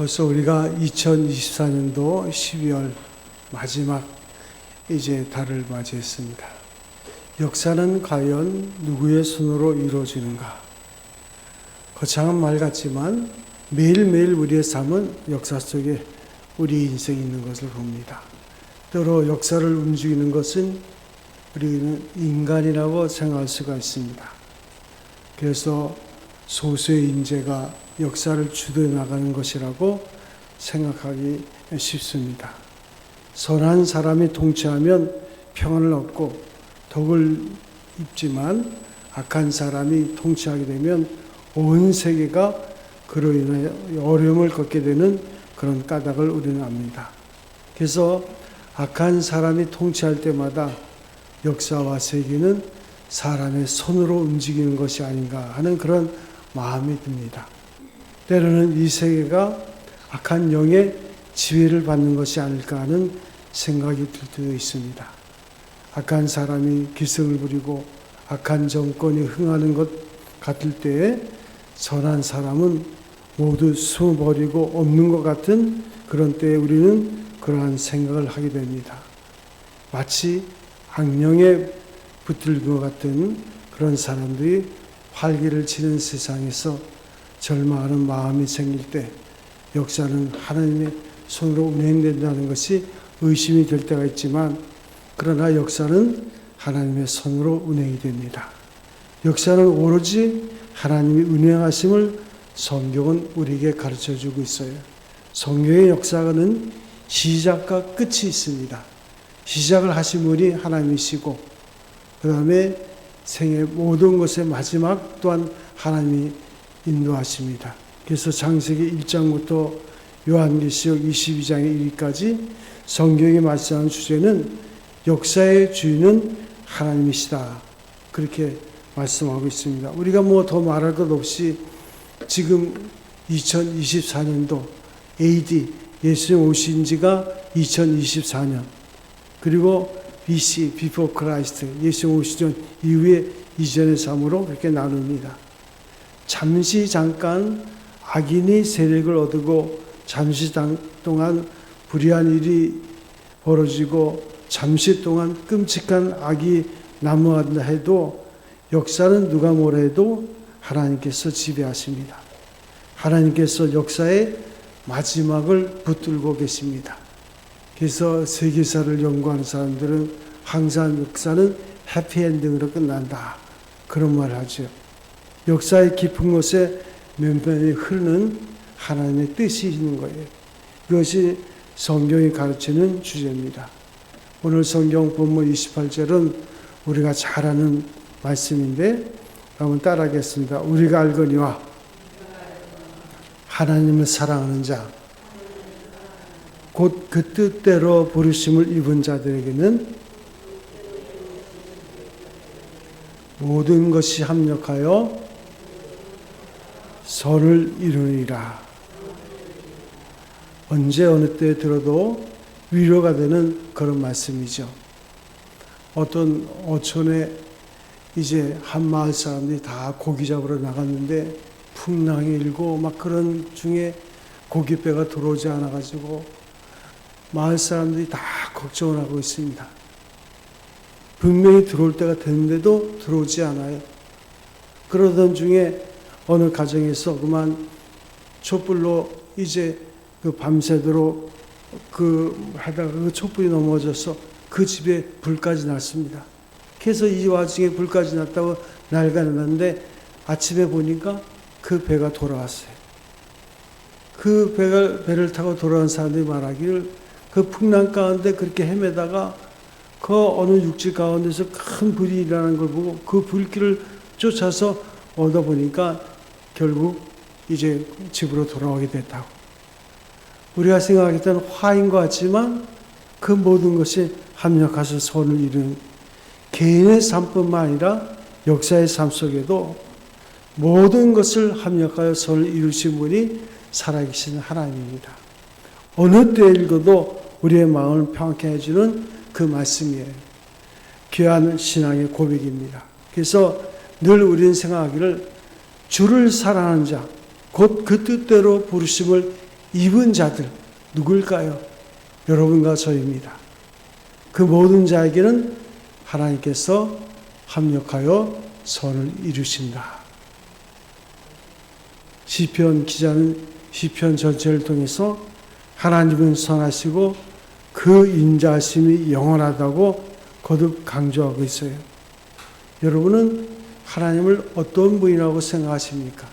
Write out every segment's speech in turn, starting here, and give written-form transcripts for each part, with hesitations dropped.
벌써 우리가 2024년도 12월 마지막 이제 달을 맞이했습니다. 역사는 과연 누구의 손으로 이루어지는가? 거창한 말 같지만 매일매일 우리의 삶은 역사 속에 우리 인생이 있는 것을 봅니다. 때로 역사를 움직이는 것은 우리는 인간이라고 생각할 수가 있습니다. 그래서 소수의 인재가 역사를 주도해 나가는 것이라고 생각하기 쉽습니다. 선한 사람이 통치하면 평안을 얻고 덕을 입지만 악한 사람이 통치하게 되면 온 세계가 그로 인하여 어려움을 겪게 되는 그런 까닭을 우리는 압니다. 그래서 악한 사람이 통치할 때마다 역사와 세계는 사람의 손으로 움직이는 것이 아닌가 하는 그런 마음이 듭니다. 때로는 이 세계가 악한 영의 지배를 받는 것이 아닐까 하는 생각이 들 때도 있습니다. 악한 사람이 기승을 부리고 악한 정권이 흥하는 것 같을 때에 선한 사람은 모두 숨어버리고 없는 것 같은 그런 때에 우리는 그러한 생각을 하게 됩니다. 마치 악령에 붙들 것 같은 그런 사람들이 활기를 치는 세상에서 절망하는 마음이 생길 때 역사는 하나님의 손으로 운행된다는 것이 의심이 될 때가 있지만 그러나 역사는 하나님의 손으로 운행이 됩니다. 역사는 오로지 하나님이 운행하심을 성경은 우리에게 가르쳐주고 있어요. 성경의 역사는 시작과 끝이 있습니다. 시작을 하신 분이 하나님이시고 그 다음에 생의 모든 것의 마지막 또한 하나님이 인도하십니다. 그래서 창세기 1장부터 요한계시록 22장의 1까지 성경이 말씀하는 주제는 역사의 주인은 하나님이시다. 그렇게 말씀하고 있습니다. 우리가 뭐 더 말할 것 없이 지금 2024년도 AD 예수님 오신 지가 2024년 그리고 BC, Before Christ, 예수님 오시기 전 이후에 이전의 삶으로 그렇게 나눕니다. 잠시 잠깐 악인이 세력을 얻고 잠시 동안 불의한 일이 벌어지고 잠시 동안 끔찍한 악이 난무한다 해도 역사는 누가 뭐라 해도 하나님께서 지배하십니다. 하나님께서 역사의 마지막을 붙들고 계십니다. 그래서 세계사를 연구하는 사람들은 항상 역사는 해피엔딩으로 끝난다. 그런 말을 하죠. 역사의 깊은 곳에 면면이 흐르는 하나님의 뜻이 있는 거예요. 이것이 성경이 가르치는 주제입니다. 오늘 성경 본문 28절은 우리가 잘 아는 말씀인데 한번 따라하겠습니다. 우리가 알거니와 하나님을 사랑하는 자 곧 그 뜻대로 부르심을 입은 자들에게는 모든 것이 합력하여 선을 이루니라. 언제 어느 때 들어도 위로가 되는 그런 말씀이죠. 어떤 어촌에 이제 한 마을 사람들이 다 고기 잡으러 나갔는데 풍랑이 일고 막 그런 중에 고깃배가 들어오지 않아가지고 마을 사람들이 다 걱정을 하고 있습니다. 분명히 들어올 때가 됐는데도 들어오지 않아요. 그러던 중에 어느 가정에서 그만 촛불로 이제 그 밤새도록 하다가 그 촛불이 넘어져서 그 집에 불까지 났습니다. 그래서 이 와중에 불까지 났다고 난리가 났는데 아침에 보니까 그 배가 돌아왔어요. 그 배를 타고 돌아온 사람들이 말하기를 그 풍랑 가운데 그렇게 헤매다가 그 어느 육지 가운데서 큰 불이 일어나는 걸 보고 그 불길을 쫓아서 얻어보니까 결국 이제 집으로 돌아오게 됐다고. 우리가 생각했던 화인 것 같지만 그 모든 것이 합력해서 선을 이루는 개인의 삶뿐만 아니라 역사의 삶 속에도 모든 것을 합력하여 선을 이루신 분이 살아계신 하나님입니다. 어느 때 읽어도 우리의 마음을 평안케 해주는 그 말씀이에요. 귀한 신앙의 고백입니다. 그래서 늘 우리는 생각하기를 주를 사랑하는 자, 곧 그 뜻대로 부르심을 입은 자들 누굴까요? 여러분과 저입니다. 그 모든 자에게는 하나님께서 합력하여 선을 이루신다. 시편 기자는 시편 전체를 통해서 하나님은 선하시고 그 인자하심이 영원하다고 거듭 강조하고 있어요. 여러분은 하나님을 어떤 분이라고 생각하십니까?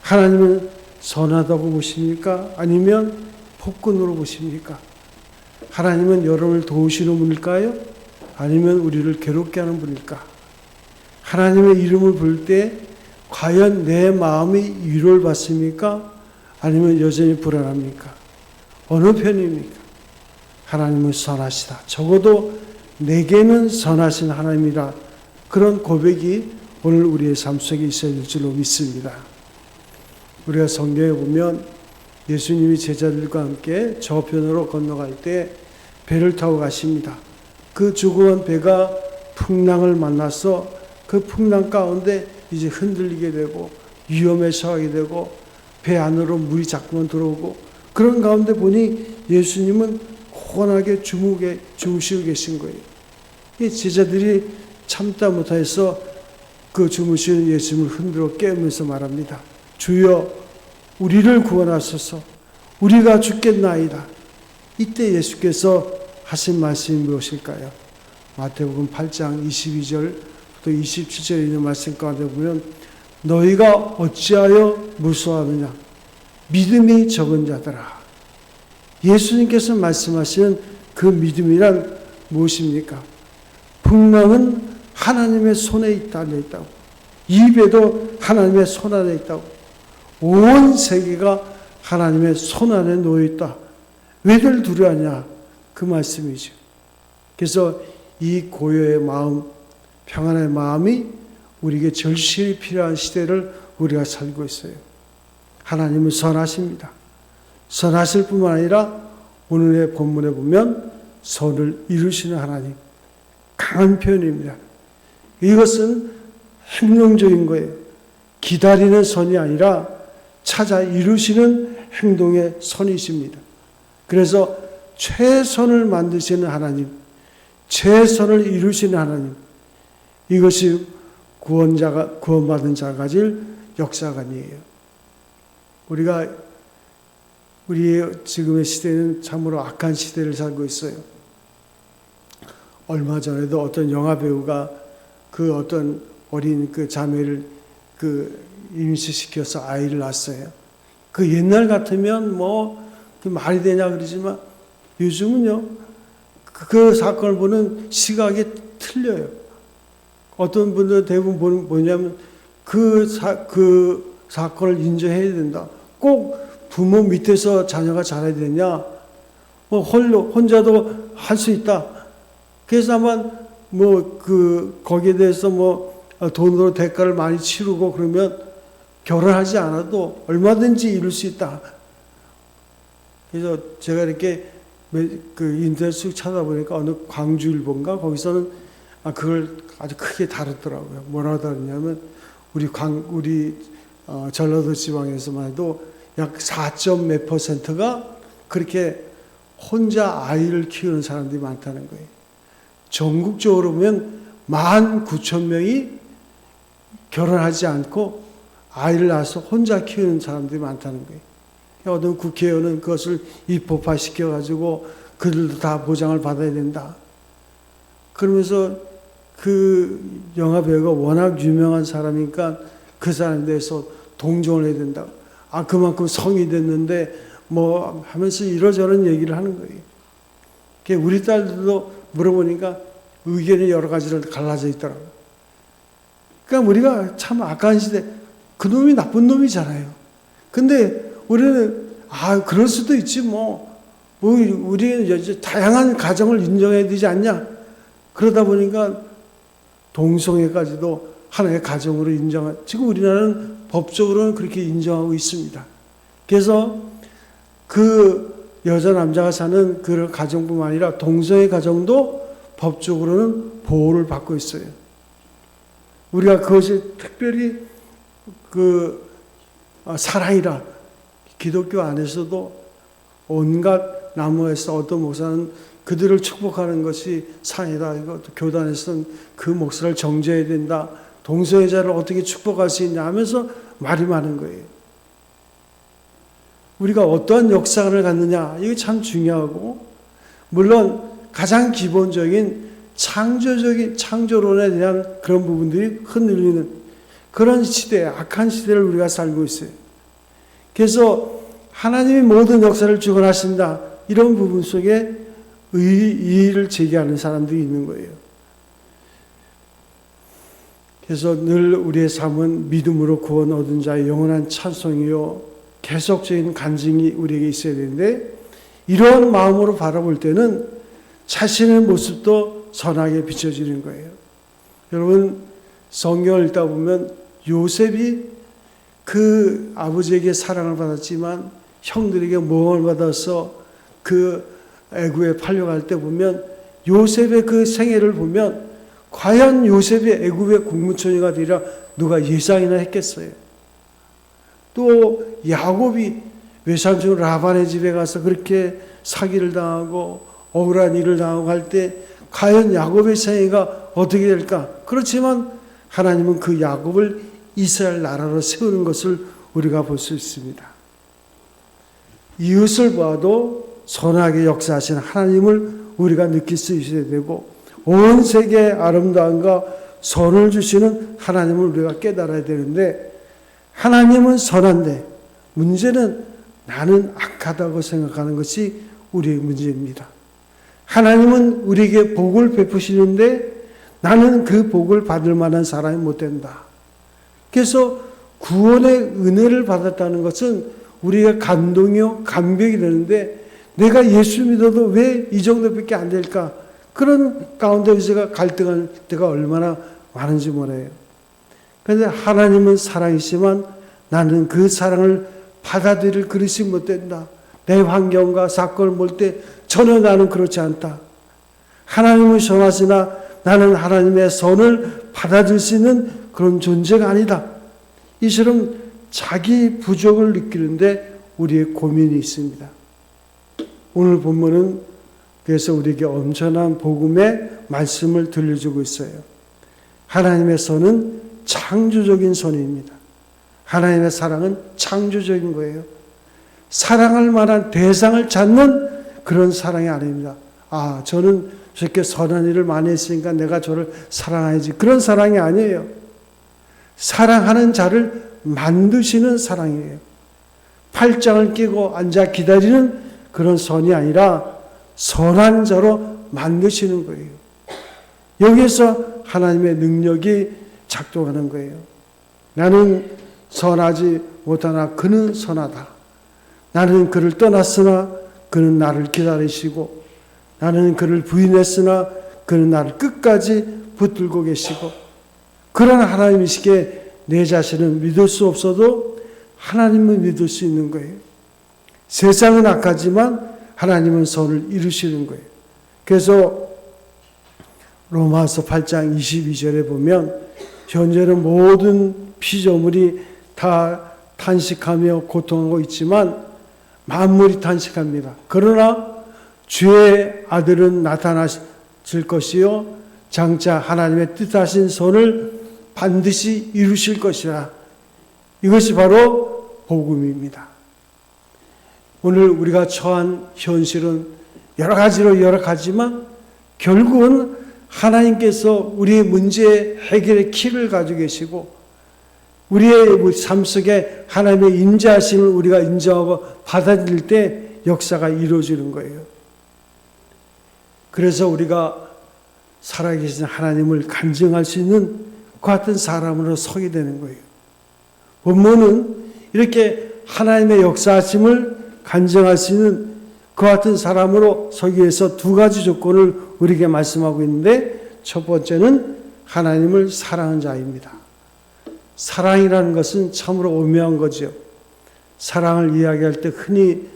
하나님은 선하다고 보십니까? 아니면 폭군으로 보십니까? 하나님은 여러분을 도우시는 분일까요? 아니면 우리를 괴롭게 하는 분일까? 하나님의 이름을 부를 때 과연 내 마음이 위로를 받습니까? 아니면 여전히 불안합니까? 어느 편입니까? 하나님은 선하시다. 적어도 내게는 선하신 하나님이라. 그런 고백이 오늘 우리의 삶 속에 있어야 될 줄로 믿습니다. 우리가 성경에 보면 예수님이 제자들과 함께 저편으로 건너갈 때 배를 타고 가십니다. 그 조그만 배가 풍랑을 만나서 그 풍랑 가운데 이제 흔들리게 되고 위험에 처하게 되고 배 안으로 물이 자꾸만 들어오고 그런 가운데 보니 예수님은 고온하게 주무시고 계신 거예요. 이 제자들이 참다 못해서 그 주무시는 예수님을 흔들어 깨우면서 말합니다. 주여 우리를 구원하소서. 우리가 죽겠나이다. 이때 예수께서 하신 말씀이 무엇일까요? 마태복음 8장 22절 또 27절에 있는 말씀 가운데 보면 너희가 어찌하여 무서워하느냐? 믿음이 적은 자들아. 예수님께서 말씀하시는 그 믿음이란 무엇입니까? 풍랑은 하나님의 손에 달려 있다고. 이 배도 하나님의 손 안에 있다고. 온 세계가 하나님의 손 안에 놓여 있다. 왜들 두려워하냐? 그 말씀이죠. 그래서 이 고요의 마음, 평안의 마음이 우리에게 절실히 필요한 시대를 우리가 살고 있어요. 하나님은 선하십니다. 선하실 뿐만 아니라 오늘의 본문에 보면 선을 이루시는 하나님, 강한 표현입니다. 이것은 행동적인 거예요. 기다리는 선이 아니라 찾아 이루시는 행동의 선이십니다. 그래서 최선을 만드시는 하나님, 최선을 이루시는 하나님, 이것이 구원받은 자가 가질 역사관이에요. 우리의 지금의 시대는 참으로 악한 시대를 살고 있어요. 얼마 전에도 어떤 영화 배우가 그 어떤 어린 그 자매를 임시시켜서 아이를 낳았어요. 그 옛날 같으면 말이 되냐 그러지만 요즘은요, 그 사건을 보는 시각이 틀려요. 어떤 분들 대부분 뭐냐면 그 사건을 인정해야 된다. 꼭 부모 밑에서 자녀가 자라야 되냐? 혼자도 할 수 있다. 그래서 아마 거기에 대해서 돈으로 대가를 많이 치르고 그러면 결혼하지 않아도 얼마든지 이룰 수 있다. 그래서 제가 이렇게 인터넷 쑥 찾아보니까 어느 광주일보인가 거기서는 그걸 아주 크게 다뤘더라고요. 뭐라고 다뤘냐면 우리 전라도 지방에서만 해도 약 4몇 %가 그렇게 혼자 아이를 키우는 사람들이 많다는 거예요. 전국적으로 보면 19,000명이 결혼하지 않고 아이를 낳아서 혼자 키우는 사람들이 많다는 거예요. 어떤 국회의원은 그것을 입법화시켜가지고 그들도 다 보장을 받아야 된다. 그러면서 그 영화 배우가 워낙 유명한 사람이니까 그 사람에 대해서 동정을 해야 된다. 그만큼 성이 됐는데 하면서 이러저런 얘기를 하는 거예요. 우리 딸들도 물어보니까 의견이 여러 가지로 갈라져 있더라고요. 그러니까 우리가 참 악한 시대, 그놈이 나쁜 놈이잖아요. 근데 우리는 그럴 수도 있지 우리는 이제 다양한 가정을 인정해야 되지 않냐? 그러다 보니까 동성애까지도 하나의 가정으로 지금 우리나라는 법적으로는 그렇게 인정하고 있습니다. 그래서 그 여자 남자가 사는 그 가정뿐만 아니라 동성애 가정도 법적으로는 보호를 받고 있어요. 우리가 그것이 특별히 사랑이라 기독교 안에서도 온갖 나무에서 어떤 목사는 그들을 축복하는 것이 상이다. 이거 교단에서는 그 목사를 정죄해야 된다. 동성애자를 어떻게 축복할 수 있냐 하면서 말이 많은 거예요. 우리가 어떠한 역사관을 갖느냐, 이게 참 중요하고, 물론 가장 기본적인 창조적인 창조론에 대한 그런 부분들이 흔들리는 그런 시대, 악한 시대를 우리가 살고 있어요. 그래서 하나님이 모든 역사를 주관하신다, 이런 부분 속에 이의를 제기하는 사람들이 있는 거예요. 그래서 늘 우리의 삶은 믿음으로 구원 얻은 자의 영원한 찬송이요, 계속적인 간증이 우리에게 있어야 되는데, 이러한 마음으로 바라볼 때는 자신의 모습도 선하게 비춰지는 거예요. 여러분, 성경을 읽다 보면 요셉이 그 아버지에게 사랑을 받았지만 형들에게 모함을 받아서 그 애굽에 팔려갈 때 보면 요셉의 그 생애를 보면 과연 요셉이 애굽의 국무총리가 되리라 누가 예상이나 했겠어요. 또 야곱이 외삼촌 라반의 집에 가서 그렇게 사기를 당하고 억울한 일을 당하고 할 때 과연 야곱의 생애가 어떻게 될까? 그렇지만 하나님은 그 야곱을 이스라엘 나라로 세우는 것을 우리가 볼 수 있습니다. 이웃을 봐도 선하게 역사하신 하나님을 우리가 느낄 수 있어야 되고, 온 세계의 아름다움과 선을 주시는 하나님을 우리가 깨달아야 되는데, 하나님은 선한데 문제는 나는 악하다고 생각하는 것이 우리의 문제입니다. 하나님은 우리에게 복을 베푸시는데 나는 그 복을 받을 만한 사람이 못 된다. 그래서 구원의 은혜를 받았다는 것은 우리가 감동이요, 감격이 되는데, 내가 예수 믿어도 왜 이 정도밖에 안 될까? 그런 가운데 제가 갈등할 때가 얼마나 많은지 몰라요. 그런데 하나님은 사랑이지만 나는 그 사랑을 받아들일 그릇이 못 된다. 내 환경과 사건을 볼 때 전혀 나는 그렇지 않다. 하나님은 선하시나 나는 하나님의 선을 받아들일 수 있는 그런 존재가 아니다. 이처럼 자기 부족을 느끼는데 우리의 고민이 있습니다. 오늘 본문은 그래서 우리에게 엄청난 복음의 말씀을 들려주고 있어요. 하나님의 선은 창조적인 선입니다. 하나님의 사랑은 창조적인 거예요. 사랑할 만한 대상을 찾는 그런 사랑이 아닙니다. 아, 저는 저렇게 선한 일을 많이 했으니까 내가 저를 사랑해야지. 그런 사랑이 아니에요. 사랑하는 자를 만드시는 사랑이에요. 팔짱을 끼고 앉아 기다리는 그런 선이 아니라 선한 자로 만드시는 거예요. 여기에서 하나님의 능력이 작동하는 거예요. 나는 선하지 못하나 그는 선하다. 나는 그를 떠났으나 그는 나를 기다리시고, 나는 그를 부인했으나 그는 나를 끝까지 붙들고 계시고, 그런 하나님이시기에 내 자신은 믿을 수 없어도 하나님은 믿을 수 있는 거예요. 세상은 악하지만 하나님은 선을 이루시는 거예요. 그래서 로마서 8장 22절에 보면 현재는 모든 피조물이 다 탄식하며 고통하고 있지만 만물이 탄식합니다. 그러나 주의 아들은 나타나실 것이요 장차 하나님의 뜻하신 선을 반드시 이루실 것이라. 이것이 바로 복음입니다. 오늘 우리가 처한 현실은 여러 가지로 열악하지만 결국은 하나님께서 우리의 문제의 해결의 키를 가지고 계시고, 우리의 삶 속에 하나님의 임재하심을 우리가 인정하고 받아들일 때 역사가 이루어지는 거예요. 그래서 우리가 살아계신 하나님을 간증할 수 있는 그 같은 사람으로 서게 되는 거예요. 본문은 이렇게 하나님의 역사하심을 간증할 수 있는 그 같은 사람으로 서기 위해서 두 가지 조건을 우리에게 말씀하고 있는데, 첫 번째는 하나님을 사랑하는 자입니다. 사랑이라는 것은 참으로 오묘한 거죠. 사랑을 이야기할 때 흔히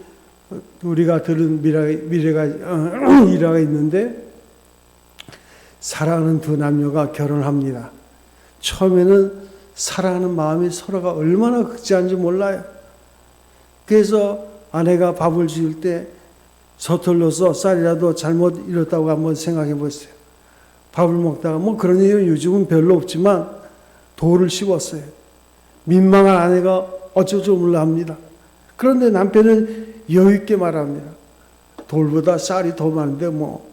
우리가 들은 일화가 있는데, 사랑하는 두 남녀가 결혼합니다. 처음에는 사랑하는 마음이 서로가 얼마나 극진한지 몰라요. 그래서 아내가 밥을 지을 때 서툴러서 쌀이라도 잘못 잃었다고 한번 생각해 보세요. 밥을 먹다가 뭐 그런 일은 요즘은 별로 없지만 돌을 씹었어요. 민망한 아내가 어쩔 줄 몰라 합니다. 그런데 남편은 여유 있게 말합니다. 돌보다 쌀이 더 많은데 뭐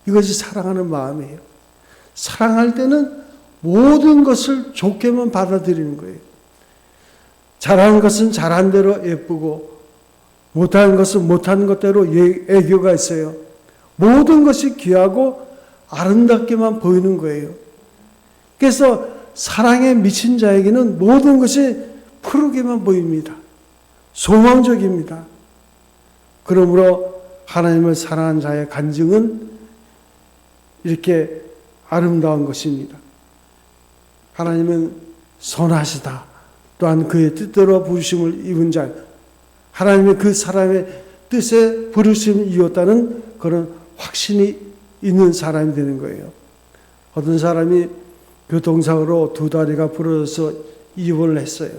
이것이 사랑하는 마음이에요. 사랑할 때는 모든 것을 좋게만 받아들이는 거예요. 잘하는 것은 잘한 대로 예쁘고 못하는 것은 못하는 것대로 애교가 있어요. 모든 것이 귀하고 아름답게만 보이는 거예요. 그래서 사랑에 미친 자에게는 모든 것이 푸르게만 보입니다. 소망적입니다. 그러므로 하나님을 사랑하는 자의 간증은 이렇게 아름다운 것입니다. 하나님은 선하시다. 또한 그의 뜻대로 부르심을 입은 자, 하나님의 그 사람의 뜻에 부르심을 이었다는 그런 확신이 있는 사람이 되는 거예요. 어떤 사람이 교통사고로 두 다리가 부러져서 입원을 했어요.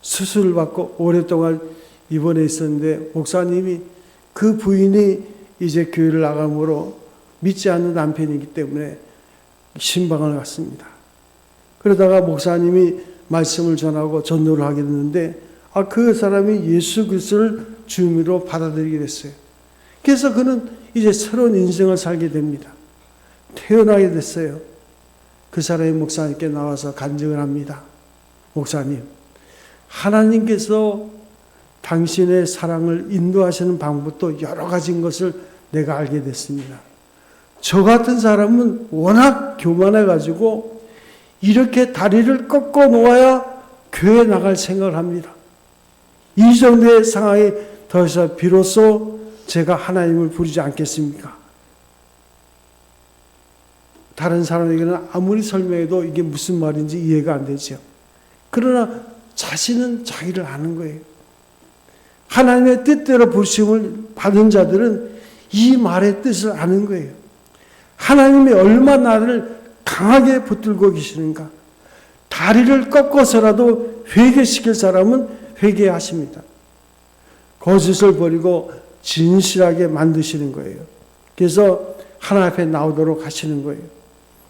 수술을 받고 오랫동안 입원해 있었는데 목사님이 그 부인이 이제 교회를 나가므로 믿지 않는 남편이기 때문에 신방을 갔습니다. 그러다가 목사님이 말씀을 전하고 전도를 하게 됐는데 그 사람이 예수 그리스도를 주님으로 받아들이게 됐어요. 그래서 그는 이제 새로운 인생을 살게 됩니다. 태어나게 됐어요. 그 사람이 목사님께 나와서 간증을 합니다. 목사님, 하나님께서 당신의 사랑을 인도하시는 방법도 여러 가지인 것을 내가 알게 됐습니다. 저 같은 사람은 워낙 교만해가지고 이렇게 다리를 꺾어 놓아야 교회에 나갈 생각을 합니다. 이 정도의 상황이 더해서 비로소 제가 하나님을 부르지 않겠습니까? 다른 사람에게는 아무리 설명해도 이게 무슨 말인지 이해가 안 되죠. 그러나 자신은 자기를 아는 거예요. 하나님의 뜻대로 부르심을 받은 자들은 이 말의 뜻을 아는 거예요. 하나님이 얼마나 나를 강하게 붙들고 계시는가. 다리를 꺾어서라도 회개시킬 사람은 회개하십니다. 거짓을 버리고 진실하게 만드시는 거예요. 그래서 하나님 앞에 나오도록 하시는 거예요.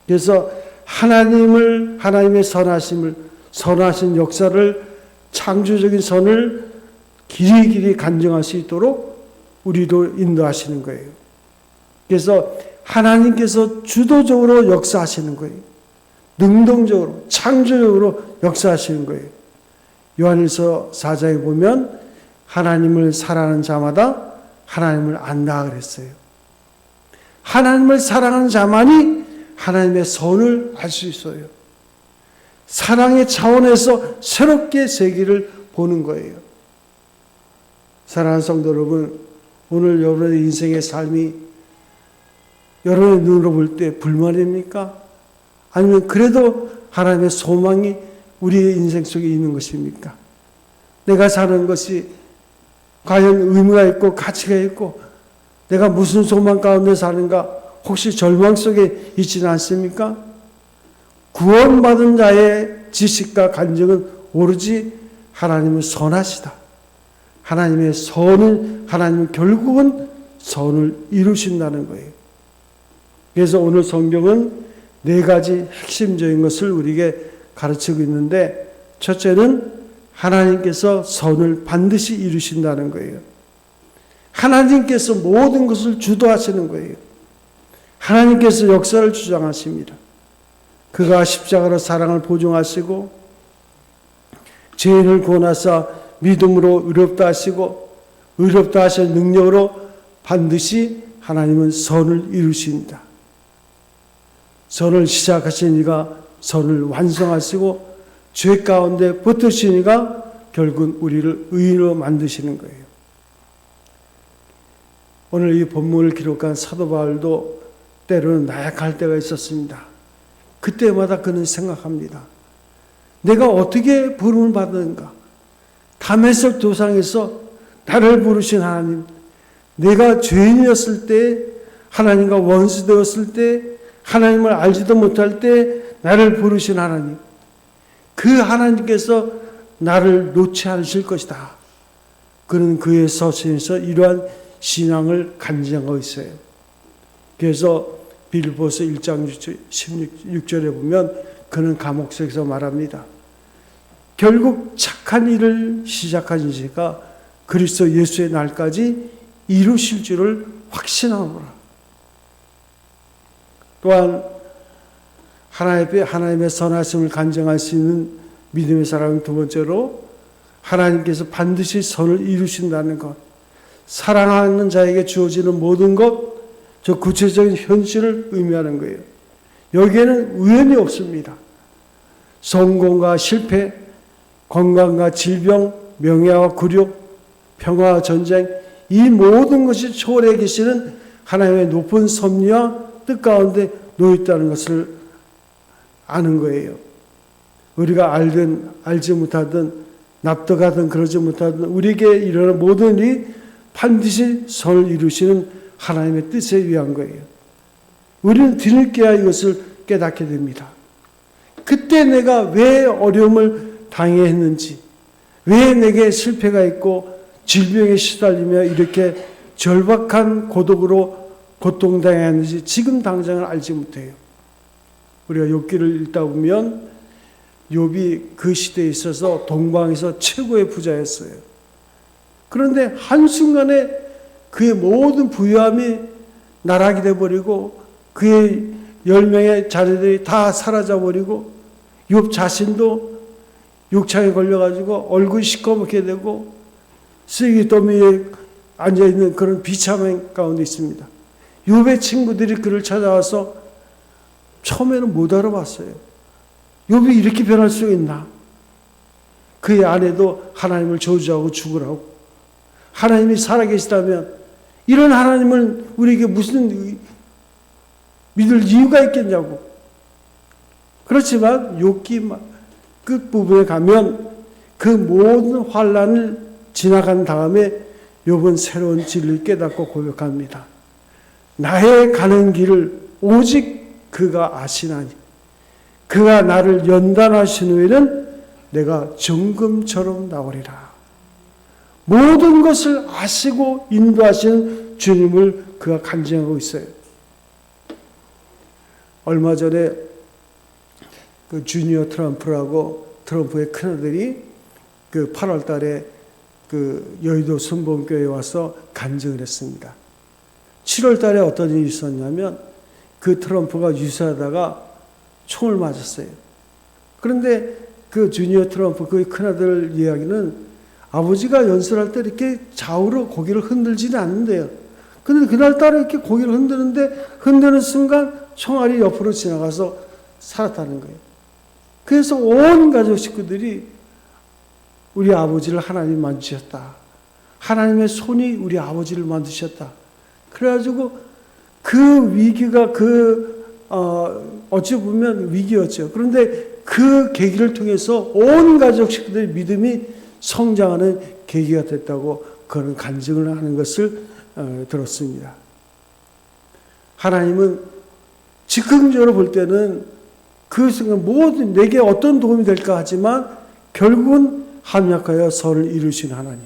그래서 하나님의 선하신 역사를, 창조적인 선을 길이길이 간증할 수 있도록 우리도 인도하시는 거예요. 그래서 하나님께서 주도적으로 역사하시는 거예요. 능동적으로, 창조적으로 역사하시는 거예요. 요한일서 4장에 보면 하나님을 사랑하는 자마다 하나님을 안다 그랬어요. 하나님을 사랑하는 자만이 하나님의 선을 알 수 있어요. 사랑의 차원에서 새롭게 세계를 보는 거예요. 사랑하는 성도 여러분, 오늘 여러분의 인생의 삶이 여러분의 눈으로 볼 때 불만입니까? 아니면 그래도 하나님의 소망이 우리의 인생 속에 있는 것입니까? 내가 사는 것이 과연 의미가 있고 가치가 있고 내가 무슨 소망 가운데 사는가 혹시 절망 속에 있지는 않습니까? 구원받은 자의 지식과 간증은 오로지 하나님은 선하시다. 하나님은 결국은 선을 이루신다는 거예요. 그래서 오늘 성경은 네 가지 핵심적인 것을 우리에게 가르치고 있는데, 첫째는 하나님께서 선을 반드시 이루신다는 거예요. 하나님께서 모든 것을 주도하시는 거예요. 하나님께서 역사를 주장하십니다. 그가 십자가로 사랑을 보증하시고 죄인을 구원하사 믿음으로 의롭다 하시고 의롭다 하신 능력으로 반드시 하나님은 선을 이루십니다. 선을 시작하신 이가 선을 완성하시고 죄 가운데 붙으신 이가 결국은 우리를 의인으로 만드시는 거예요. 오늘 이 본문을 기록한 사도 바울도 때로는 나약할 때가 있었습니다. 그때마다 그는 생각합니다. 내가 어떻게 부름을 받는가? 다메섹 도상에서 나를 부르신 하나님, 내가 죄인이었을 때, 하나님과 원수되었을 때, 하나님을 알지도 못할 때 나를 부르신 하나님, 그 하나님께서 나를 놓지 않으실 것이다. 그는 그의 서신에서 이러한 신앙을 간증하고 있어요. 그래서 빌립보서 1장 16절에 보면 그는 감옥 속에서 말합니다. 결국 착한 일을 시작한 이가 그리스도 예수의 날까지 이루실 줄을 확신하노라. 또한 하나님의 선하심을 간증할 수 있는 믿음의 사람은 두 번째로 하나님께서 반드시 선을 이루신다는 것, 사랑하는 자에게 주어지는 모든 것, 저 구체적인 현실을 의미하는 거예요. 여기에는 우연이 없습니다. 성공과 실패, 건강과 질병, 명예와 굴욕, 평화와 전쟁, 이 모든 것이 초월해 계시는 하나님의 높은 섭리와 뜻 가운데 놓여있다는 것을 아는 거예요. 우리가 알든 알지 못하든 납득하든 그러지 못하든 우리에게 일어나는 모든 일이 반드시 선을 이루시는 하나님의 뜻에 의한 거예요. 우리는 뒤늦게야 이것을 깨닫게 됩니다. 그때 내가 왜 어려움을 당해야 했는지, 왜 내게 실패가 있고 질병에 시달리며 이렇게 절박한 고독으로 고통당해야 하는지 지금 당장은 알지 못해요. 우리가 욥기를 읽다 보면 욥이 그 시대에 있어서 동방에서 최고의 부자였어요. 그런데 한순간에 그의 모든 부유함이 나락이 돼버리고 그의 10명의 자녀들이 다 사라져버리고 욥 자신도 욕창에 걸려가지고 얼굴이 시커멓게 되고 쓰레기더미에 앉아있는 그런 비참한 가운데 있습니다. 욥의 친구들이 그를 찾아와서 처음에는 못 알아봤어요. 욥이 이렇게 변할 수 있나? 그의 아내도 하나님을 저주하고 죽으라고. 하나님이 살아계시다면 이런 하나님을 우리에게 무슨 믿을 이유가 있겠냐고. 그렇지만 욥기 끝부분에 가면 그 모든 환난을 지나간 다음에 욥은 새로운 진리를 깨닫고 고백합니다. 나의 가는 길을 오직 그가 아시나니 그가 나를 연단하신 후에는 내가 정금처럼 나오리라. 모든 것을 아시고 인도하시는 주님을 그가 간증하고 있어요. 얼마 전에 그 주니어 트럼프라고 트럼프의 큰아들이 그 8월 달에 그 여의도 순복음교회에 와서 간증을 했습니다. 7월 달에 어떤 일이 있었냐면 그 트럼프가 유세하다가 총을 맞았어요. 그런데 그 주니어 트럼프 그 큰아들 이야기는 아버지가 연설할 때 이렇게 좌우로 고개를 흔들지는 않는데요. 그런데 그날따라 이렇게 고개를 흔드는 순간 총알이 옆으로 지나가서 살았다는 거예요. 그래서 온 가족 식구들이 우리 아버지를 하나님 만드셨다. 하나님의 손이 우리 아버지를 만드셨다. 그래가지고 그 위기가 어찌 보면 위기였죠. 그런데 그 계기를 통해서 온 가족 식구들의 믿음이 성장하는 계기가 됐다고 그런 간증을 하는 것을 들었습니다. 하나님은 즉흥적으로 볼 때는 그 순간 모든 내게 어떤 도움이 될까 하지만 결국은 합력하여 선을 이루신 하나님.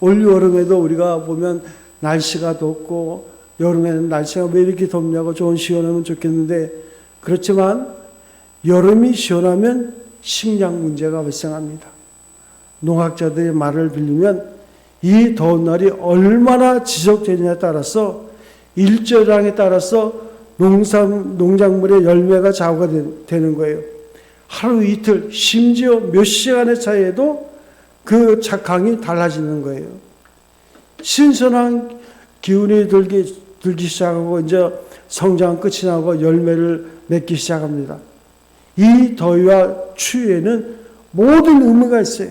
올 여름에도 우리가 보면 날씨가 덥고 여름에는 날씨가 왜 이렇게 덥냐고 좀 시원하면 좋겠는데 그렇지만 여름이 시원하면 식량 문제가 발생합니다. 농학자들의 말을 빌리면 이 더운 날이 얼마나 지속되느냐에 따라서 일조량에 따라서 농작물의 열매가 좌우가 되는 거예요. 하루 이틀 심지어 몇 시간의 차이에도 그 작황이 달라지는 거예요. 신선한 기운이 들기 시작하고 이제 성장 끝이 나고 열매를 맺기 시작합니다. 이 더위와 추위에는 모든 의미가 있어요.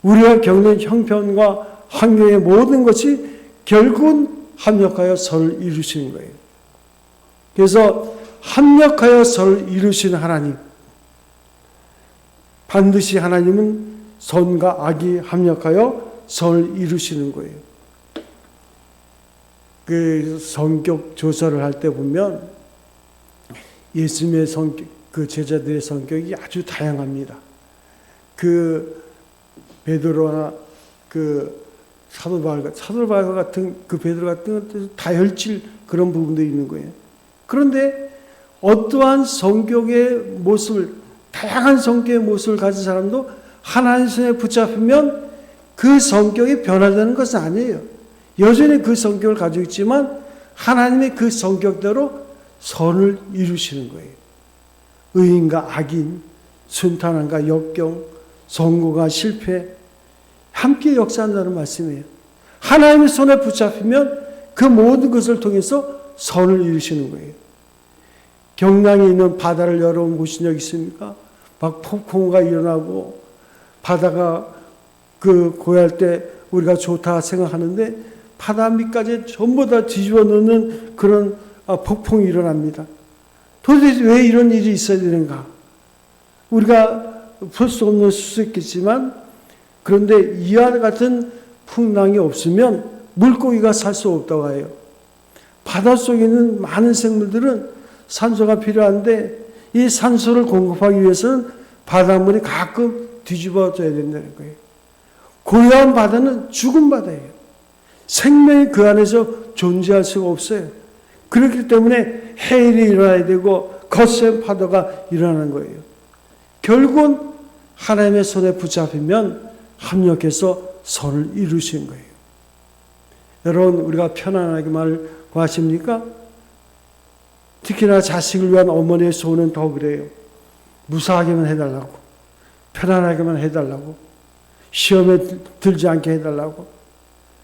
우리가 겪는 형편과 환경의 모든 것이 결국은 합력하여 선을 이루시는 거예요. 그래서 합력하여 선을 이루시는 하나님, 반드시 하나님은 선과 악이 합력하여 선을 이루시는 거예요. 그 성격 조사를 할 때 보면 예수님의 성격, 그 제자들의 성격이 아주 다양합니다. 그 베드로나 그 사도 바울 같은 그 베드로 같은 것도 다혈질 그런 부분들이 있는 거예요. 그런데 어떠한 성격의 모습을, 다양한 성격의 모습을 가진 사람도 하나님 손에 붙잡히면 그 성격이 변화되는 것은 아니에요. 여전히 그 성격을 가지고 있지만 하나님의 그 성격대로 선을 이루시는 거예요. 의인과 악인, 순탄함과 역경, 성공과 실패 함께 역사한다는 말씀이에요. 하나님의 손에 붙잡히면 그 모든 것을 통해서 선을 이루시는 거예요. 경랑에 있는 바다를 여러분 보신 적 있습니까? 막 폭풍우가 일어나고 바다가 그 고요할 때 우리가 좋다 생각하는데 바다 밑까지 전부 다 뒤집어 놓는 그런 폭풍이 일어납니다. 도대체 왜 이런 일이 있어야 되는가? 우리가 볼 수 없는 수수께끼지만 그런데 이와 같은 풍랑이 없으면 물고기가 살 수 없다고 해요. 바닷속에 있는 많은 생물들은 산소가 필요한데 이 산소를 공급하기 위해서는 바닷물이 가끔 뒤집어져야 된다는 거예요. 고요한 바다는 죽은 바다예요. 생명이 그 안에서 존재할 수가 없어요. 그렇기 때문에 해일이 일어나야 되고 거센 파도가 일어나는 거예요. 결국은 하나님의 손에 붙잡히면 합력해서 선을 이루신 거예요. 여러분, 우리가 편안하게만 구하십니까? 특히나 자식을 위한 어머니의 소원은 더 그래요. 무사하게만 해달라고, 편안하게만 해달라고, 시험에 들지 않게 해달라고,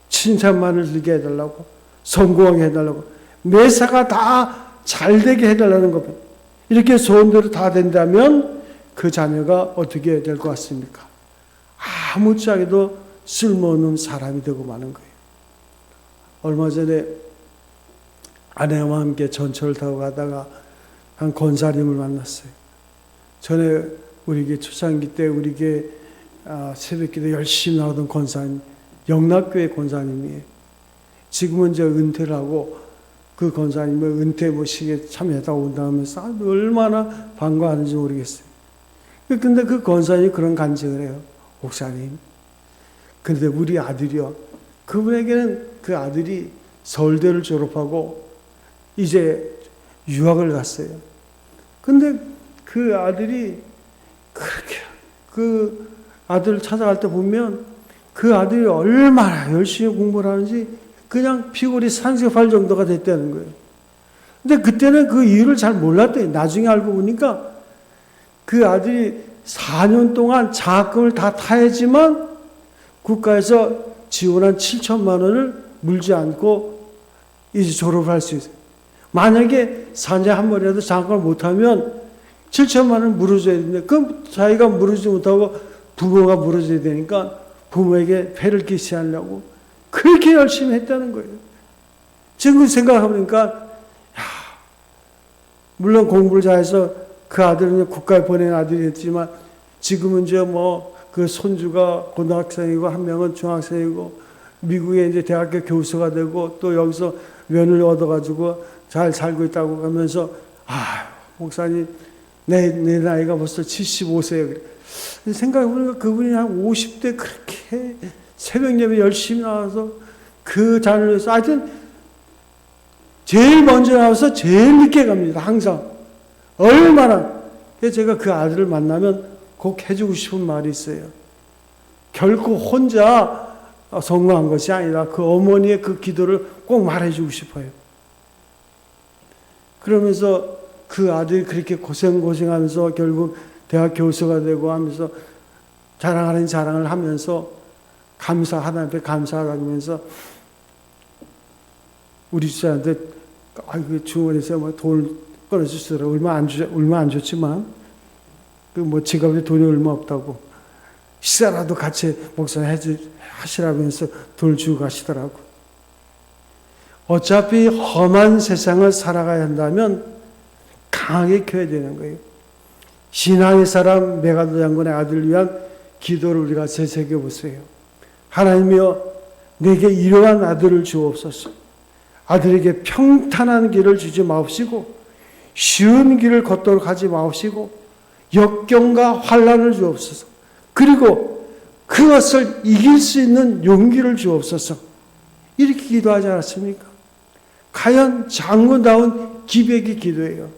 칭찬만을 들게 해달라고, 성공하게 해달라고, 매사가 다 잘되게 해달라는 겁니다. 이렇게 소원대로 다 된다면 그 자녀가 어떻게 될 것 같습니까? 아무짝에도 쓸모없는 사람이 되고 마는 거예요. 얼마 전에 아내와 함께 전철을 타고 가다가 한 권사님을 만났어요. 전에 우리 게 초창기 때 우리 게 새벽기도 열심히 나오던 권사님, 영락교회 권사님이에요. 지금은 이제 은퇴를 하고 그 권사님을 은퇴 모시기에 참여하다 온다면서 얼마나 반가워하는지 모르겠어요. 근데 그 권사님이 그런 간증을 해요. 목사님, 근데 우리 아들이요, 그분에게는 그 아들이 서울대를 졸업하고 이제 유학을 갔어요. 근데 그 아들이 그렇게 그 아들을 찾아갈 때 보면 그 아들이 얼마나 열심히 공부를 하는지 그냥 피골이 상접할 정도가 됐다는 거예요. 근데 그때는 그 이유를 잘 몰랐대요. 나중에 알고 보니까 그 아들이 4년 동안 장학금을 다 타야지만 국가에서 지원한 7천만 원을 물지 않고 이제 졸업을 할 수 있어요. 만약에 사내 한 번이라도 장학금을 못하면 7천만 원을 물어줘야 되는데 그럼 자기가 물어주지 못하고 부모가 물어줘야 되니까 부모에게 폐를 끼치하려고 그렇게 열심히 했다는 거예요. 지금 생각해보니까 물론 공부를 잘해서 그 아들은 국가에 보낸 아들이었지만 지금은 이제 뭐 그 손주가 고등학생이고 한 명은 중학생이고 미국에 이제 대학교 교수가 되고 또 여기서 면을 얻어가지고 잘 살고 있다고 하면서 목사님 내 나이가 벌써 75세예요. 생각해보니까 그분이 한 50대 그렇게 새벽 예배 열심히 나와서 그 자리를 위해서 하여튼 제일 먼저 나와서 제일 늦게 갑니다. 항상. 얼마나. 제가 그 아들을 만나면 꼭 해주고 싶은 말이 있어요. 결코 혼자 성공한 것이 아니라 그 어머니의 그 기도를 꼭 말해주고 싶어요. 그러면서 그 아들이 그렇게 고생하면서 결국 대학 교수가 되고 하면서 자랑하는 자랑을 하면서 하나님 앞에 감사하면서 우리 집사한테 주머니에서 뭐 돈을 꺼내주시더라고요. 얼마 안 줬지만 그 뭐 지갑에 돈이 얼마 없다고 식사라도 같이 목사님 하시라면서 돈을 주고 가시더라고. 어차피 험한 세상을 살아가야 한다면 강하게 켜야 되는 거예요. 신앙의 사람 메가도 장군의 아들을 위한 기도를 우리가 되새겨 보세요. 하나님이여, 내게 이러한 아들을 주옵소서. 아들에게 평탄한 길을 주지 마옵시고 쉬운 길을 걷도록 하지 마옵시고 역경과 환난을 주옵소서. 그리고 그것을 이길 수 있는 용기를 주옵소서. 이렇게 기도하지 않았습니까? 과연 장군다운 기백의 기도예요.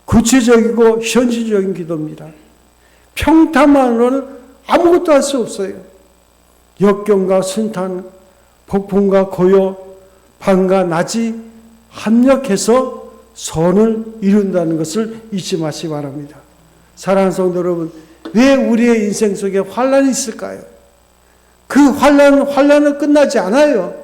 구체적이고 현실적인 기도입니다. 평탄만으로는 아무것도 할 수 없어요. 역경과 순탄, 폭풍과 고요, 밤과 낮이 합력해서 선을 이룬다는 것을 잊지 마시기 바랍니다. 사랑하는 성도 여러분, 왜 우리의 인생 속에 환란이 있을까요? 그 환란은 끝나지 않아요.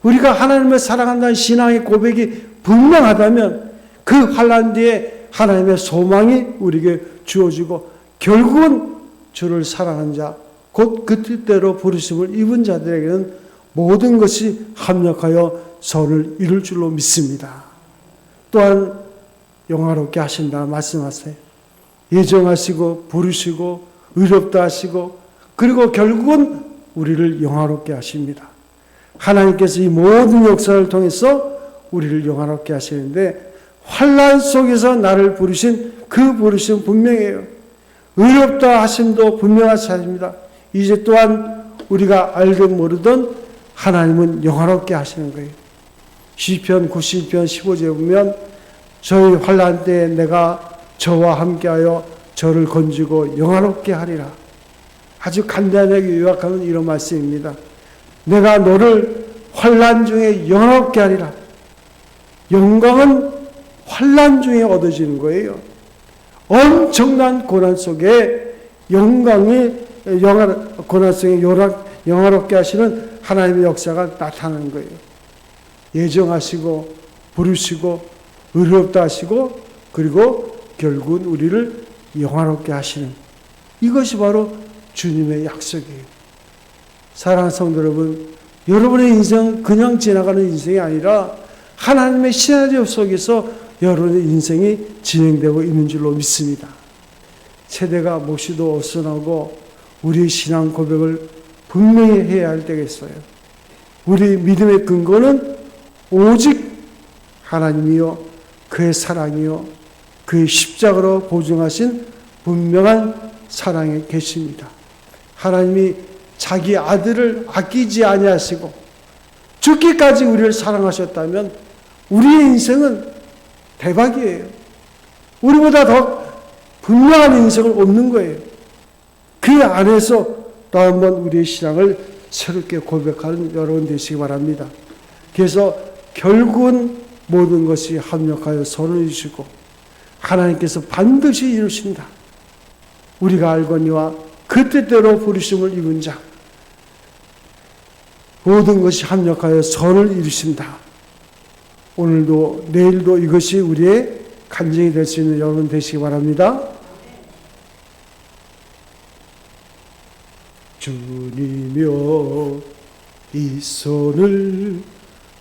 우리가 하나님을 사랑한다는 신앙의 고백이 분명하다면 그 환란 뒤에 하나님의 소망이 우리에게 주어지고 결국은 주를 사랑하는 자, 곧 그 뜻대로 부르심을 입은 자들에게는 모든 것이 합력하여 선을 이룰 줄로 믿습니다. 또한 영화롭게 하신다 말씀하세요. 예정하시고 부르시고 의롭다 하시고 그리고 결국은 우리를 영화롭게 하십니다. 하나님께서 이 모든 역사를 통해서 우리를 영화롭게 하시는데 환난 속에서 나를 부르신 그 부르심 분명해요. 의롭다 하심도 분명하십니다. 이제 또한 우리가 알든 모르든 하나님은 영화롭게 하시는 거예요. 시편 90편 15절에 보면 저희 환난 때에 내가 저와 함께하여 저를 건지고 영화롭게 하리라. 아주 간단하게 요약하면 이런 말씀입니다. 내가 너를 환난 중에 영화롭게 하리라. 영광은 환난 중에 얻어지는 거예요. 엄청난 고난 속에 고난 속에 영화롭게 하시는 하나님의 역사가 나타나는 거예요. 예정하시고 부르시고 의롭다 하시고 그리고 결국은 우리를 영화롭게 하시는 이것이 바로 주님의 약속이에요. 사랑하는 성도 여러분, 여러분의 인생은 그냥 지나가는 인생이 아니라 하나님의 시나리오 속에서 여러분의 인생이 진행되고 있는 줄로 믿습니다. 세대가 몹시도 어선하고 우리의 신앙 고백을 분명히 해야 할 때가 있어요. 우리 믿음의 근거는 오직 하나님이요 그의 사랑이요 그의 십자가로 보증하신 분명한 사랑에 계십니다. 하나님이 자기 아들을 아끼지 아니하시고 죽기까지 우리를 사랑하셨다면 우리의 인생은 대박이에요. 우리보다 더 분명한 인생을 얻는 거예요. 그 안에서 또 한번 우리의 신앙을 새롭게 고백하는 여러분 되시기 바랍니다. 그래서 결국은 모든 것이 합력하여 선을 이루시고 하나님께서 반드시 이루신다. 우리가 알거니와 그 뜻대로 부르심을 입은 자 모든 것이 합력하여 선을 이루신다. 오늘도 내일도 이것이 우리의 간증이 될 수 있는 여러분 되시기 바랍니다. 주님여 이 손을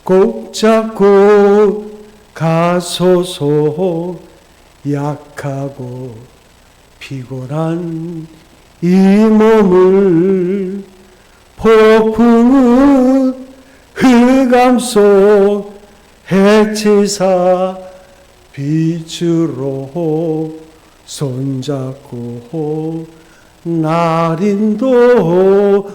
꼭 잡고 가소서. 약하고 피곤한 이 몸을 폭풍은 흑암 속 해치사 빛으로 손잡고 날 인도하소서.